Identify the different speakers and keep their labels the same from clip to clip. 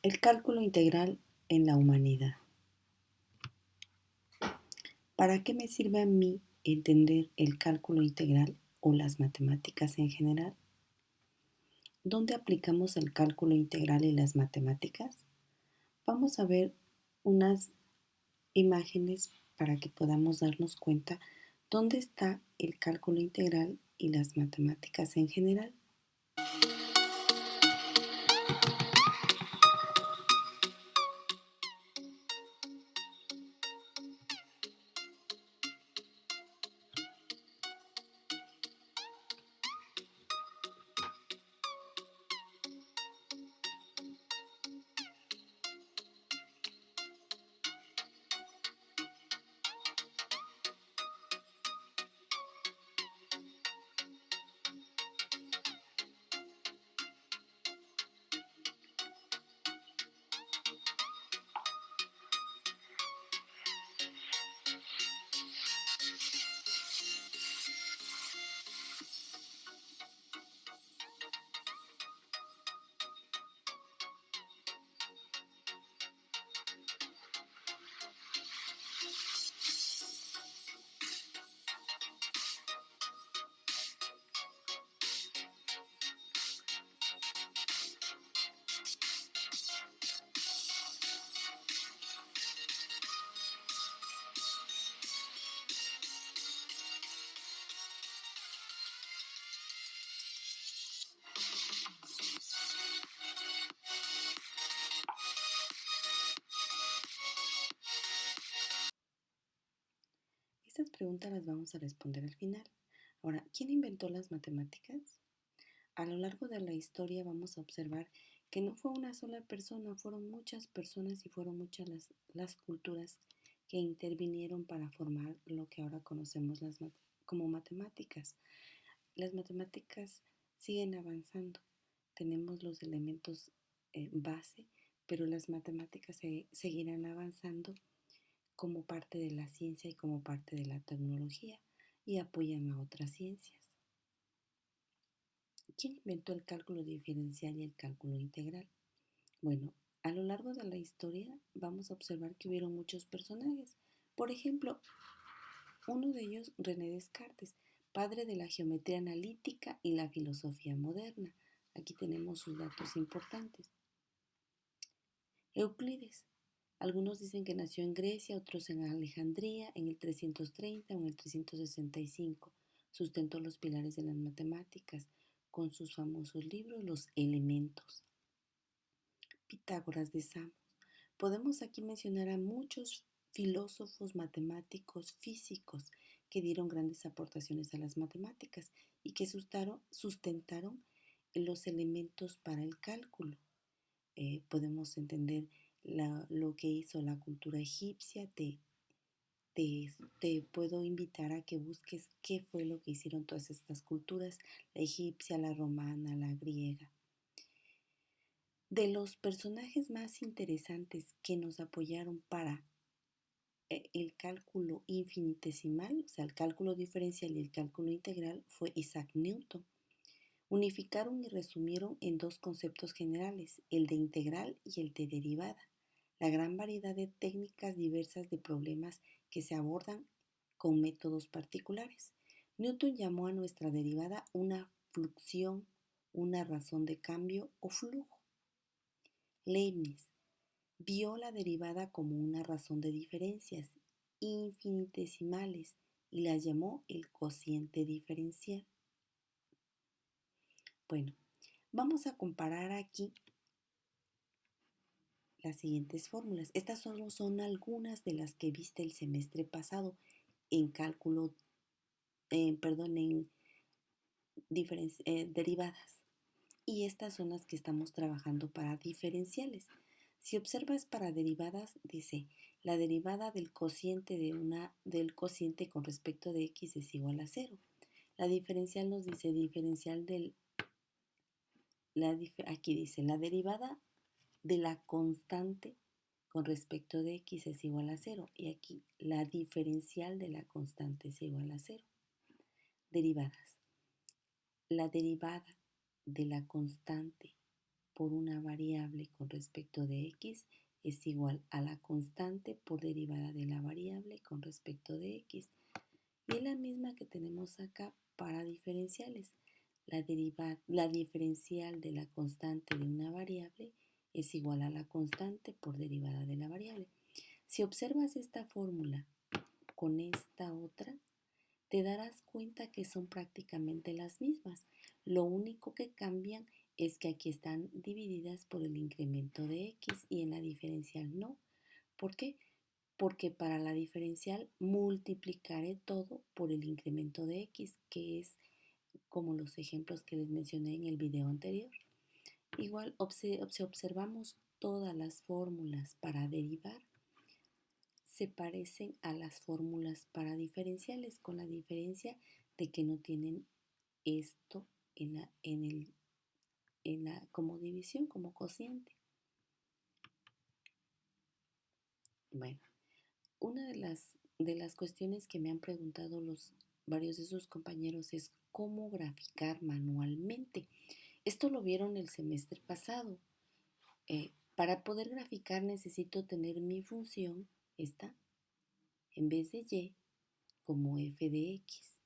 Speaker 1: El cálculo integral en la humanidad. ¿Para qué me sirve a mí entender el cálculo integral o las matemáticas en general? ¿Dónde aplicamos el cálculo integral y las matemáticas? Vamos a ver unas imágenes para que podamos darnos cuenta dónde está el cálculo integral y las matemáticas en general. Estas preguntas las vamos a responder al final. Ahora, ¿quién inventó las matemáticas? A lo largo de la historia vamos a observar que no fue una sola persona, fueron muchas personas y fueron muchas las culturas que intervinieron para formar lo que ahora conocemos como matemáticas. Las matemáticas siguen avanzando, tenemos los elementos base, pero las matemáticas seguirán avanzando como parte de la ciencia y como parte de la tecnología y apoyan a otras ciencias. ¿Quién inventó el cálculo diferencial y el cálculo integral? Bueno, a lo largo de la historia vamos a observar que hubieron muchos personajes. Por ejemplo, uno de ellos, René Descartes, padre de la geometría analítica y la filosofía moderna. Aquí tenemos sus datos importantes. Euclides. Algunos dicen que nació en Grecia, otros en Alejandría en el 330 o en el 365. Sustentó los pilares de las matemáticas con sus famosos libros Los Elementos. Pitágoras de Samos. Podemos aquí mencionar a muchos filósofos, matemáticos, físicos que dieron grandes aportaciones a las matemáticas y que sustentaron los elementos para el cálculo. Podemos entender lo que hizo la cultura egipcia. Te puedo invitar a que busques qué fue lo que hicieron todas estas culturas, la egipcia, la romana, la griega. De los personajes más interesantes que nos apoyaron para el cálculo infinitesimal, o sea, el cálculo diferencial y el cálculo integral, fue Isaac Newton. Unificaron y resumieron en dos conceptos generales, el de integral y el de derivada, la gran variedad de técnicas diversas de problemas que se abordan con métodos particulares. Newton llamó a nuestra derivada una fluxión, una razón de cambio o flujo. Leibniz vio la derivada como una razón de diferencias infinitesimales y la llamó el cociente diferencial. Bueno, vamos a comparar aquí las siguientes fórmulas. Estas solo son algunas de las que viste el semestre pasado en cálculo, en derivadas. Y estas son las que estamos trabajando para diferenciales. Si observas para derivadas, dice la derivada del cociente del cociente con respecto de x es igual a 0. La diferencial nos dice diferencial aquí dice la derivada de la constante con respecto de x es igual a 0. Y aquí la diferencial de la constante es igual a 0. Derivadas. La derivada de la constante por una variable con respecto de x es igual a la constante por derivada de la variable con respecto de x. Y es la misma que tenemos acá para diferenciales. La diferencial de la constante de una variable es igual a la constante por derivada de la variable. Si observas esta fórmula con esta otra, te darás cuenta que son prácticamente las mismas. Lo único que cambian es que aquí están divididas por el incremento de x y en la diferencial no. ¿Por qué? Porque para la diferencial multiplicaré todo por el incremento de x, que es como los ejemplos que les mencioné en el video anterior. Igual, si observamos todas las fórmulas para derivar, se parecen a las fórmulas para diferenciales, con la diferencia de que no tienen esto como división, como cociente. Bueno, una de las cuestiones que me han preguntado varios de sus compañeros es cómo graficar manualmente. Esto lo vieron el semestre pasado. Para poder graficar necesito tener mi función, esta, en vez de y, como f de x,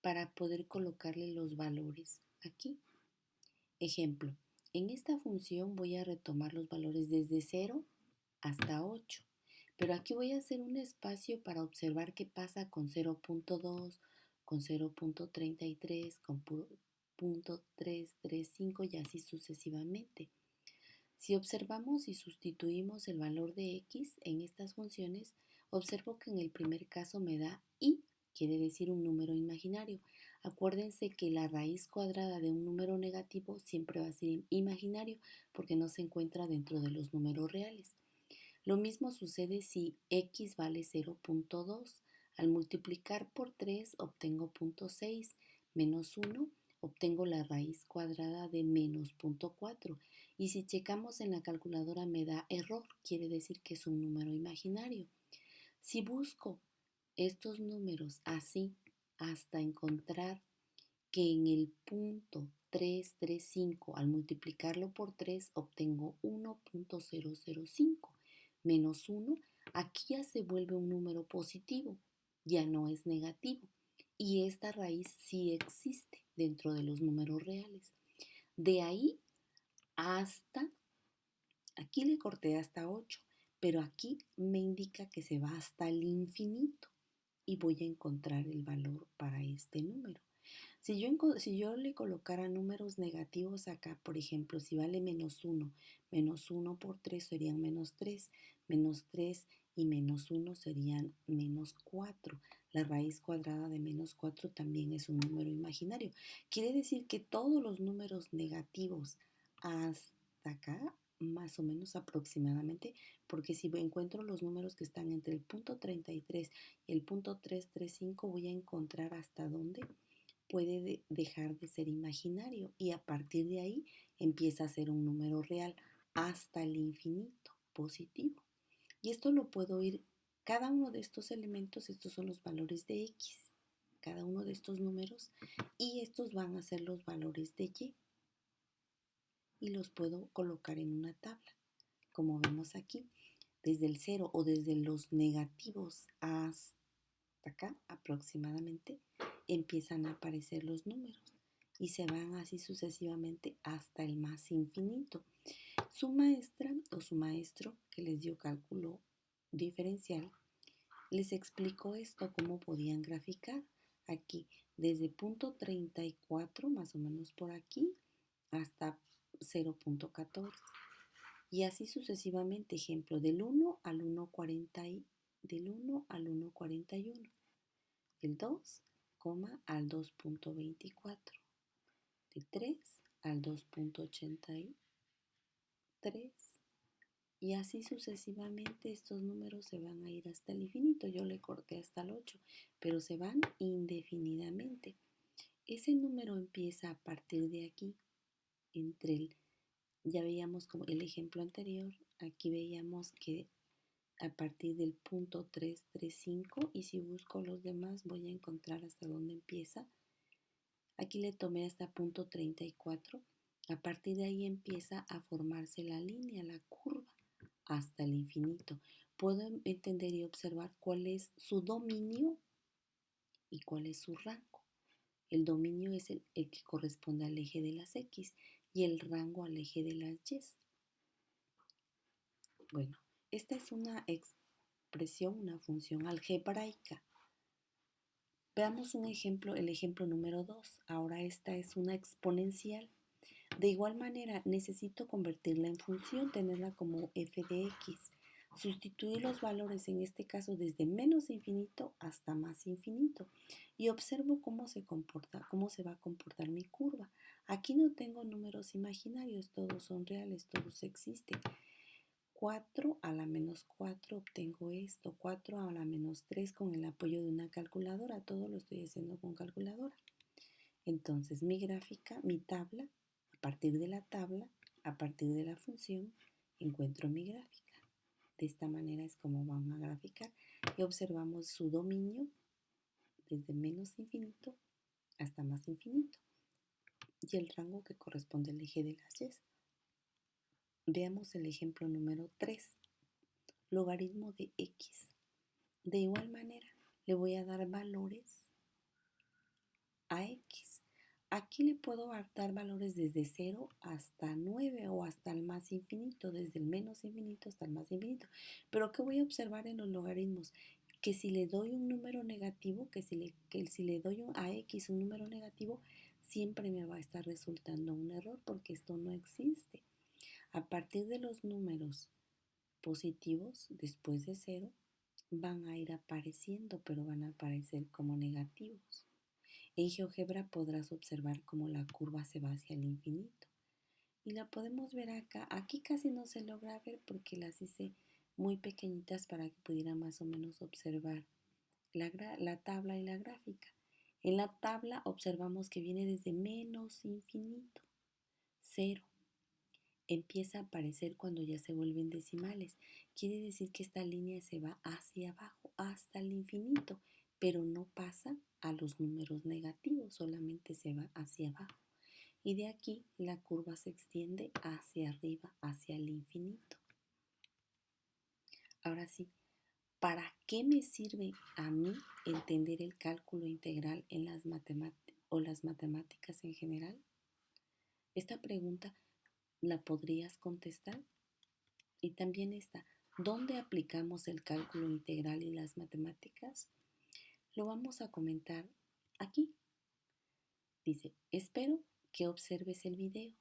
Speaker 1: para poder colocarle los valores aquí. Ejemplo, en esta función voy a retomar los valores desde 0 hasta 8, pero aquí voy a hacer un espacio para observar qué pasa con 0.2, con 0.33, con .335 y así sucesivamente. Si observamos y sustituimos el valor de x en estas funciones, observo que en el primer caso me da y, quiere decir un número imaginario. Acuérdense que la raíz cuadrada de un número negativo siempre va a ser imaginario porque no se encuentra dentro de los números reales. Lo mismo sucede si x vale 0.2. Al multiplicar por 3 obtengo 0.6 menos 1 obtengo la raíz cuadrada de menos 0.4 y si checamos en la calculadora me da error, quiere decir que es un número imaginario. Si busco estos números así hasta encontrar que en el punto 335 al multiplicarlo por 3 obtengo 1.005 menos 1, aquí ya se vuelve un número positivo, ya no es negativo. Y esta raíz sí existe dentro de los números reales. De ahí hasta, aquí le corté hasta 8, pero aquí me indica que se va hasta el infinito y voy a encontrar el valor para este número. Si yo le colocara números negativos acá, por ejemplo, si vale menos 1 por 3 serían menos 3 y menos 1 serían menos 4. La raíz cuadrada de menos 4 también es un número imaginario. Quiere decir que todos los números negativos hasta acá, más o menos aproximadamente, porque si encuentro los números que están entre el punto 33 y el punto 335, voy a encontrar hasta dónde puede dejar de ser imaginario y a partir de ahí empieza a ser un número real hasta el infinito positivo. Y esto lo puedo ir, cada uno de estos elementos, estos son los valores de x, cada uno de estos números, y estos van a ser los valores de y los puedo colocar en una tabla, como vemos aquí, desde el 0 o desde los negativos hasta acá aproximadamente empiezan a aparecer los números y se van así sucesivamente hasta el más infinito. Su maestra o su maestro que les dio cálculo diferencial les explicó esto, cómo podían graficar aquí desde punto 34 más o menos por aquí hasta 0.14 y así sucesivamente. Ejemplo, del 1 al 1.41, del 2, al 2.24, del 3 al 2.83 y así sucesivamente. Estos números se van a ir hasta el infinito. Yo le corté hasta el 8, pero se van indefinidamente. Ese número empieza a partir de aquí, ya veíamos como el ejemplo anterior, aquí veíamos que a partir del punto 335 y si busco los demás voy a encontrar hasta dónde empieza. Aquí le tomé hasta punto 34. A partir de ahí empieza a formarse la línea, la curva, hasta el infinito. Puedo entender y observar cuál es su dominio y cuál es su rango. El dominio es el que corresponde al eje de las X y el rango al eje de las Y. Bueno, esta es una expresión, una función algebraica. Veamos un ejemplo, el ejemplo número 2. Ahora esta es una exponencial. De igual manera, necesito convertirla en función, tenerla como f de x. Sustituir los valores, en este caso, desde menos infinito hasta más infinito. Y observo cómo se comporta, cómo se va a comportar mi curva. Aquí no tengo números imaginarios, todos son reales, todos existen. 4 a la menos 4 obtengo esto. 4 a la menos 3 con el apoyo de una calculadora. Todo lo estoy haciendo con calculadora. Entonces mi gráfica, mi tabla, a partir de la tabla, a partir de la función, encuentro mi gráfica. De esta manera es como van a graficar y observamos su dominio desde menos infinito hasta más infinito y el rango que corresponde al eje de las Y. Veamos el ejemplo número 3, logaritmo de x. De igual manera, le voy a dar valores a x. Aquí le puedo dar valores desde 0 hasta 9 o hasta el más infinito, desde el menos infinito hasta el más infinito. Pero ¿qué voy a observar en los logaritmos? Que si le doy un número negativo, que si le doy a x un número negativo, siempre me va a estar resultando un error porque esto no existe. A partir de los números positivos, después de 0, van a ir apareciendo, pero van a aparecer como negativos. En GeoGebra podrás observar cómo la curva se va hacia el infinito. Y la podemos ver acá. Aquí casi no se logra ver porque las hice muy pequeñitas para que pudiera más o menos observar la tabla y la gráfica. En la tabla observamos que viene desde menos infinito, 0. Empieza a aparecer cuando ya se vuelven decimales. Quiere decir que esta línea se va hacia abajo, hasta el infinito, pero no pasa a los números negativos, solamente se va hacia abajo. Y de aquí la curva se extiende hacia arriba, hacia el infinito. Ahora sí, ¿para qué me sirve a mí entender el cálculo integral en las matemáticas en general? Esta pregunta la podrías contestar. Y también esta, ¿dónde aplicamos el cálculo integral y las matemáticas? Lo vamos a comentar aquí. Dice, espero que observes el video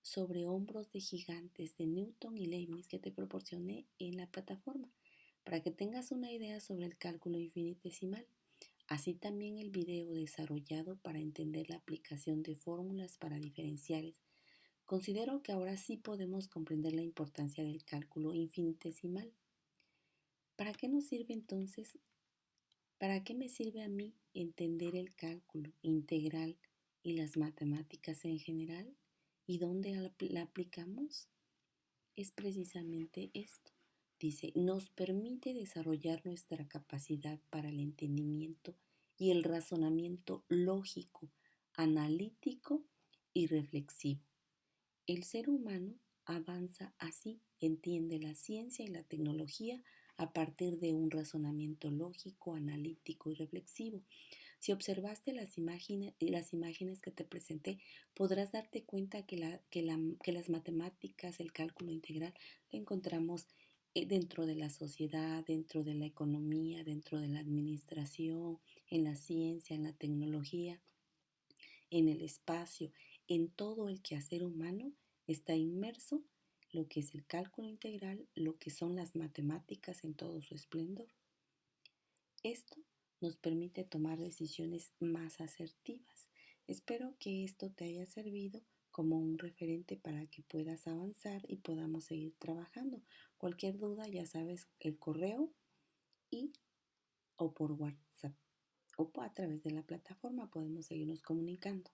Speaker 1: sobre hombros de gigantes de Newton y Leibniz que te proporcioné en la plataforma para que tengas una idea sobre el cálculo infinitesimal. Así también el video desarrollado para entender la aplicación de fórmulas para diferenciales. Considero que ahora sí podemos comprender la importancia del cálculo infinitesimal. ¿Para qué nos sirve entonces? ¿Para qué me sirve a mí entender el cálculo integral y las matemáticas en general? ¿Y dónde la aplicamos? Es precisamente esto. Dice, nos permite desarrollar nuestra capacidad para el entendimiento y el razonamiento lógico, analítico y reflexivo. El ser humano avanza así, entiende la ciencia y la tecnología a partir de un razonamiento lógico, analítico y reflexivo. Si observaste las imágenes que te presenté, podrás darte cuenta que las matemáticas, el cálculo integral, lo encontramos dentro de la sociedad, dentro de la economía, dentro de la administración, en la ciencia, en la tecnología, en el espacio, en todo el quehacer humano está inmerso lo que es el cálculo integral, lo que son las matemáticas en todo su esplendor. Esto nos permite tomar decisiones más asertivas. Espero que esto te haya servido como un referente para que puedas avanzar y podamos seguir trabajando. Cualquier duda, ya sabes, el correo y o por WhatsApp o a través de la plataforma podemos seguirnos comunicando.